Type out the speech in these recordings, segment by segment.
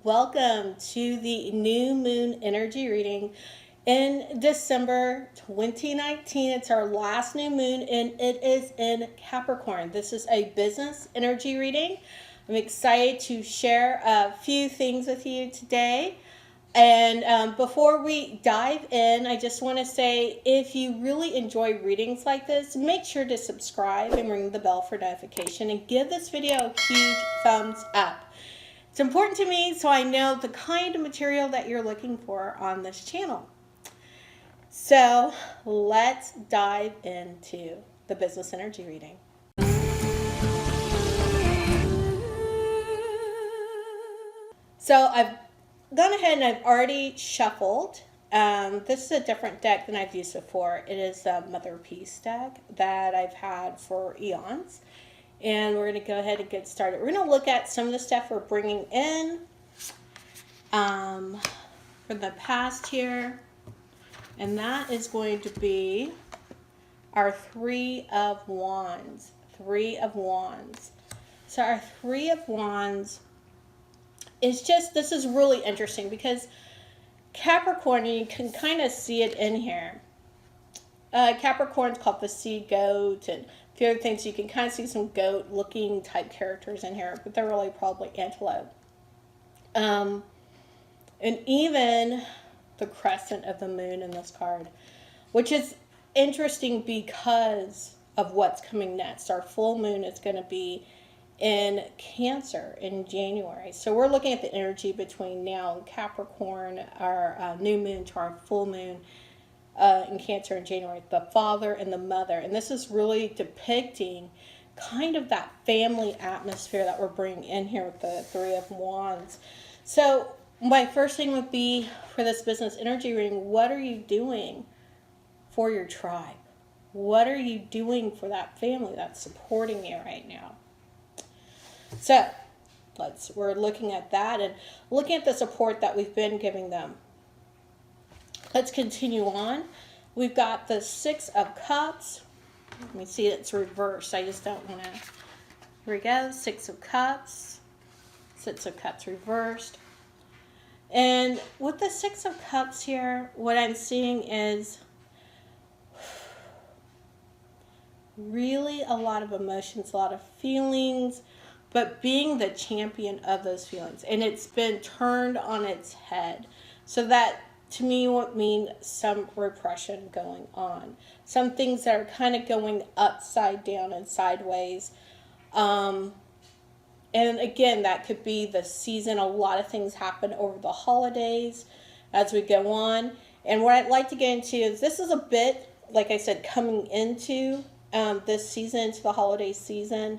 Welcome to the new moon energy reading in December 2019. It's our last new moon and it is in Capricorn. This is a business energy reading. I'm excited to share a few things with you today. And before we dive in, I just want to say if you really enjoy readings like this, make sure to subscribe and ring the bell for notification and give this video a huge thumbs up. It's important to me so I know the kind of material that you're looking for on this channel. So let's dive into the business energy reading. So I've gone ahead and I've already shuffled. This is a different deck than I've used before. It is a Mother of Peace deck that I've had for eons. And we're going to go ahead and get started. We're going to look at some of the stuff we're bringing in from the past here. And that is going to be our Three of Wands. Three of Wands. So our Three of Wands is just, this is really interesting because Capricorn, you can kind of see it in here. Capricorn's called the sea goat and a few other things. You can kind of see some goat looking type characters in here, but they're really probably antelope. And even the crescent of the moon in this card, which is interesting because of what's coming next. Our full moon is going to be in Cancer in January. So we're looking at the energy between now and Capricorn, our new moon to our full moon in Cancer in January, the father and the mother. And this is really depicting kind of that family atmosphere that we're bringing in here with the Three of Wands. So my first thing would be for this business energy reading, what are you doing for your tribe? What are you doing for that family that's supporting you right now? So we're looking at that and looking at the support that we've been giving them. Let's continue on. We've got the Six of Cups. Let me see, it's reversed. I just don't want to. Here we go. Six of Cups. Six of Cups reversed. And with the Six of Cups here, what I'm seeing is really a lot of emotions, a lot of feelings, but being the champion of those feelings. And it's been turned on its head. So that, to me, would mean some repression going on. Some things that are kind of going upside down and sideways. And again, that could be the season. A lot of things happen over the holidays as we go on. And what I'd like to get into is this is a bit, like I said, coming into this season, into the holiday season.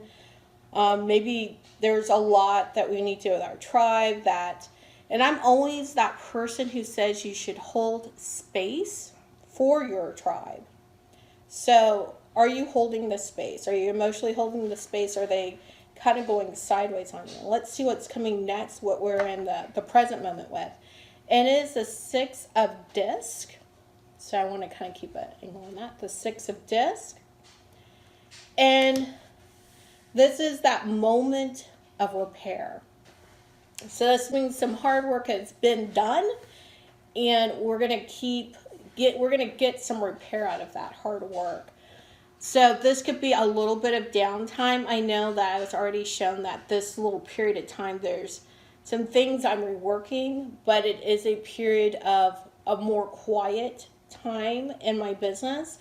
Maybe there's a lot that we need to do with our tribe and I'm always that person who says you should hold space for your tribe. So are you holding the space? Are you emotionally holding the space? Are they kind of going sideways on you? Let's see what's coming next, what we're in the present moment with. And it is the Six of Disc. So I want to kind of keep an angle on that. The Six of Disc. And this is that moment of repair. So this means some hard work has been done, and we're gonna get some repair out of that hard work. So this could be a little bit of downtime. I know that I was already shown that this little period of time there's some things I'm reworking, but it is a period of a more quiet time in my business,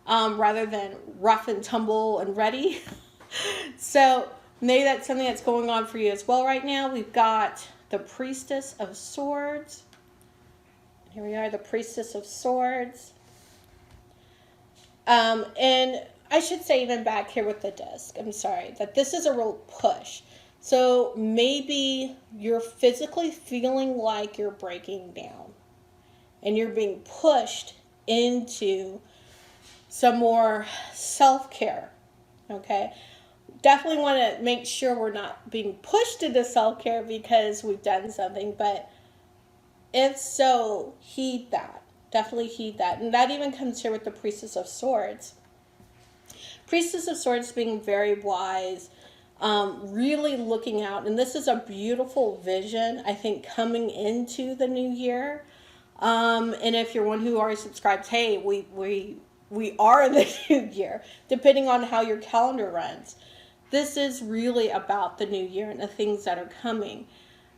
rather than rough and tumble and ready. So maybe that's something that's going on for you as well right now. We've got the Priestess of Swords. Here we are, the Priestess of Swords. And I should say even back here with the disc, I'm sorry, that this is a real push. So maybe you're physically feeling like you're breaking down and you're being pushed into some more self-care, okay? Definitely want to make sure we're not being pushed into self-care because we've done something, but if so, heed that. Definitely heed that. And that even comes here with the Priestess of Swords. Priestess of Swords being very wise, really looking out. And this is a beautiful vision, I think, coming into the new year. And if you're one who already subscribes, hey, we are in the new year, depending on how your calendar runs. This is really about the new year and the things that are coming.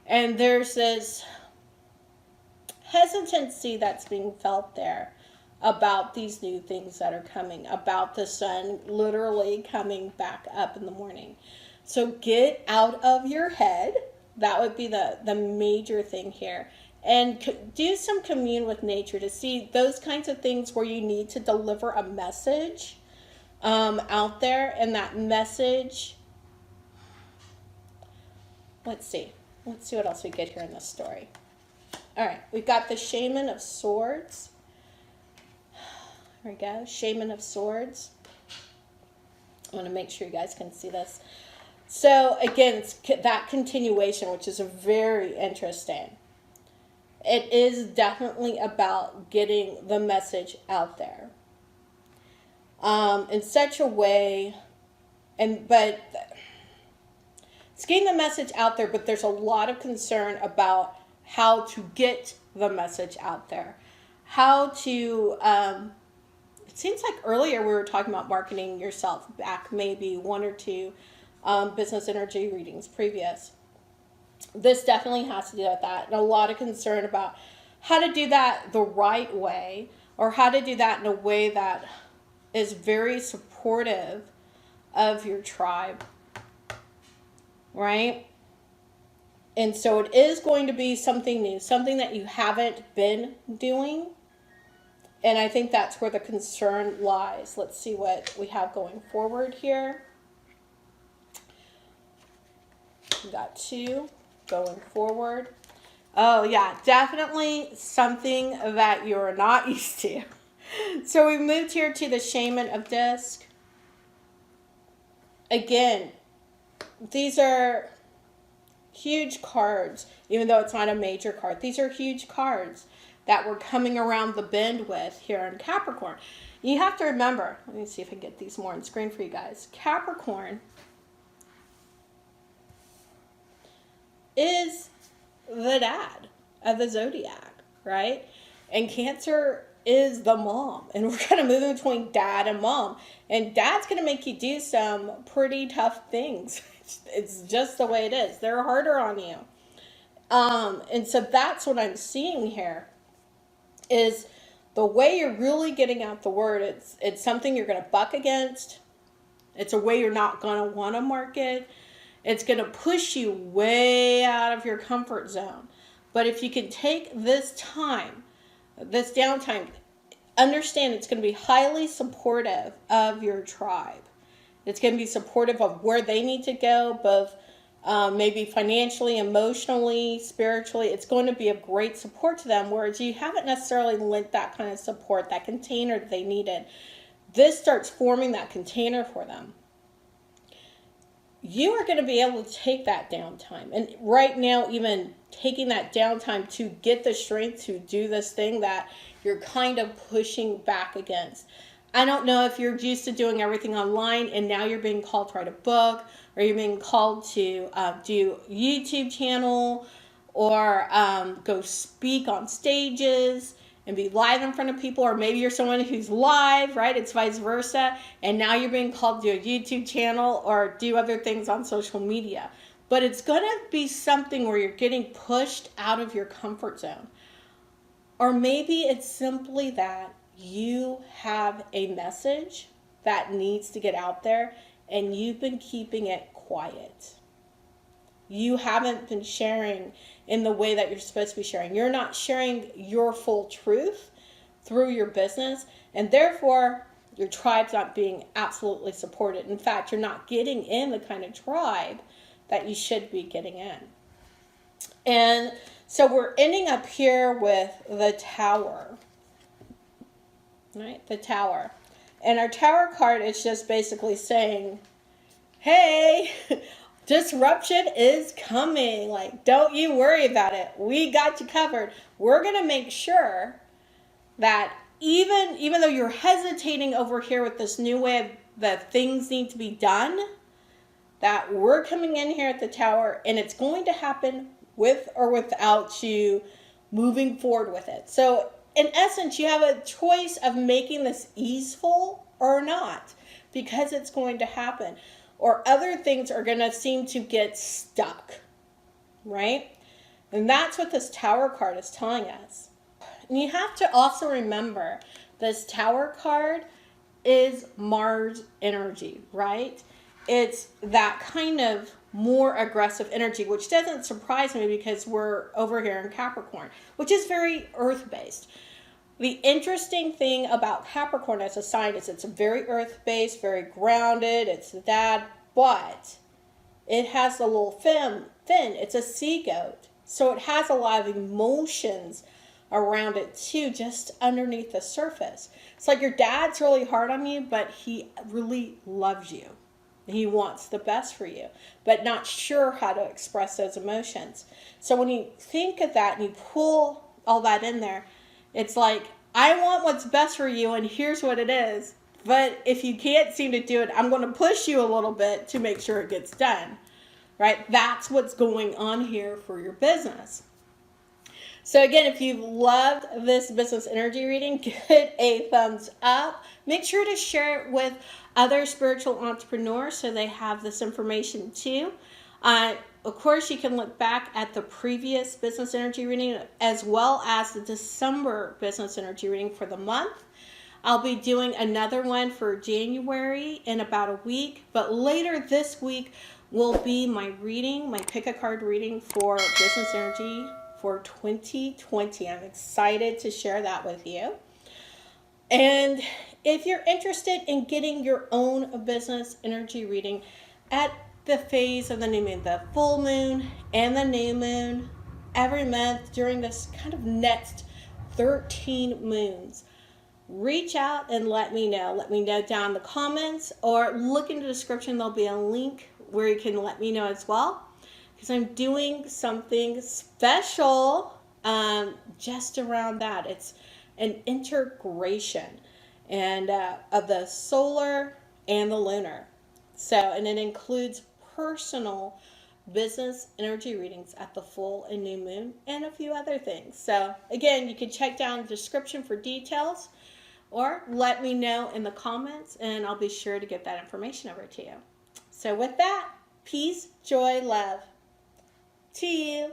And there's this hesitancy that's being felt there about these new things that are coming, about the sun literally coming back up in the morning. So get out of your head. That would be the major thing here. And do some commune with nature to see those kinds of things where you need to deliver a message out there. And that message, let's see what else we get here in this story. All right, we've got the Shaman of Swords. There we go, Shaman of Swords. I want to make sure you guys can see this. So again, it's that continuation, which is very interesting. It is definitely about getting the message out there in such a way, but it's getting the message out there, but there's a lot of concern about how to get the message out there. How to, it seems like earlier we were talking about marketing yourself back maybe one or two business energy readings previous. This definitely has to do with that. And a lot of concern about how to do that the right way, or how to do that in a way that is very supportive of your tribe, right? And so it is going to be something new, something that you haven't been doing. And I think that's where the concern lies. Let's see what we have going forward here. We got 2 going forward. Oh yeah, definitely something that you're not used to. So we moved here to the Shaman of Disc. Again, these are huge cards, even though it's not a major card. These are huge cards that we're coming around the bend with here in Capricorn. You have to remember, let me see if I can get these more on screen for you guys. Capricorn is the dad of the zodiac, right? And Cancer is the mom. And we're kind of moving between dad and mom. And dad's going to make you do some pretty tough things. It's just the way it is. They're harder on you. And so that's what I'm seeing here is the way you're really getting out the word. It's something you're going to buck against. It's a way you're not going to want to market. It's going to push you way out of your comfort zone. But if you can take this time, this downtime, understand it's going to be highly supportive of your tribe. It's going to be supportive of where they need to go, both maybe financially, emotionally, spiritually. It's going to be a great support to them, whereas you haven't necessarily lent that kind of support, that container that they needed. This starts forming that container for them. You are going to be able to take that downtime. And right now, even taking that downtime to get the strength to do this thing that you're kind of pushing back against. I don't know if you're used to doing everything online and now you're being called to write a book, or you're being called to do YouTube channel, or go speak on stages and be live in front of people, or maybe you're someone who's live, right? It's vice versa. And now you're being called to do a YouTube channel or do other things on social media. But it's going to be something where you're getting pushed out of your comfort zone. Or maybe it's simply that you have a message that needs to get out there and you've been keeping it quiet. You haven't been sharing in the way that you're supposed to be sharing. You're not sharing your full truth through your business, and therefore your tribe's not being absolutely supported. In fact, you're not getting in the kind of tribe that you should be getting in. And so we're ending up here with the Tower. Right? The Tower. And our Tower card is just basically saying, hey, disruption is coming. Like, don't you worry about it. We got you covered. We're going to make sure that even though you're hesitating over here with this new way that things need to be done, that we're coming in here at the tower and it's going to happen with or without you moving forward with it. So in essence, you have a choice of making this easeful or not, because it's going to happen, or other things are going to seem to get stuck, right? And that's what this Tower card is telling us. And you have to also remember this Tower card is Mars energy, right? It's that kind of more aggressive energy, which doesn't surprise me because we're over here in Capricorn, which is very earth-based. The interesting thing about Capricorn as a sign is it's very earth-based, very grounded, it's that, but it has a little fin. It's a sea goat. So it has a lot of emotions around it too, just underneath the surface. It's like your dad's really hard on you, but he really loves you. He wants the best for you, but not sure how to express those emotions. So when you think of that and you pull all that in there, it's like, I want what's best for you, and here's what it is. But if you can't seem to do it, I'm going to push you a little bit to make sure it gets done. Right? That's what's going on here for your business. So again, if you've loved this business energy reading, give it a thumbs up. Make sure to share it with other spiritual entrepreneurs so they have this information too. Of course, you can look back at the previous business energy reading as well as the December business energy reading for the month. I'll be doing another one for January in about a week, but later this week will be my reading, my pick a card reading for business energy for 2020. I'm excited to share that with you. And if you're interested in getting your own business energy reading at the phase of the new moon, the full moon and the new moon, every month during this kind of next 13 moons, reach out and let me know. Let me know down in the comments, or look in the description. There'll be a link where you can let me know as well, because I'm doing something special just around that. It's an integration and of the solar and the lunar. So, and it includes personal business energy readings at the full and new moon and a few other things. So again, you can check down the description for details, or let me know in the comments and I'll be sure to get that information over to you. So with that, peace, joy, love to you.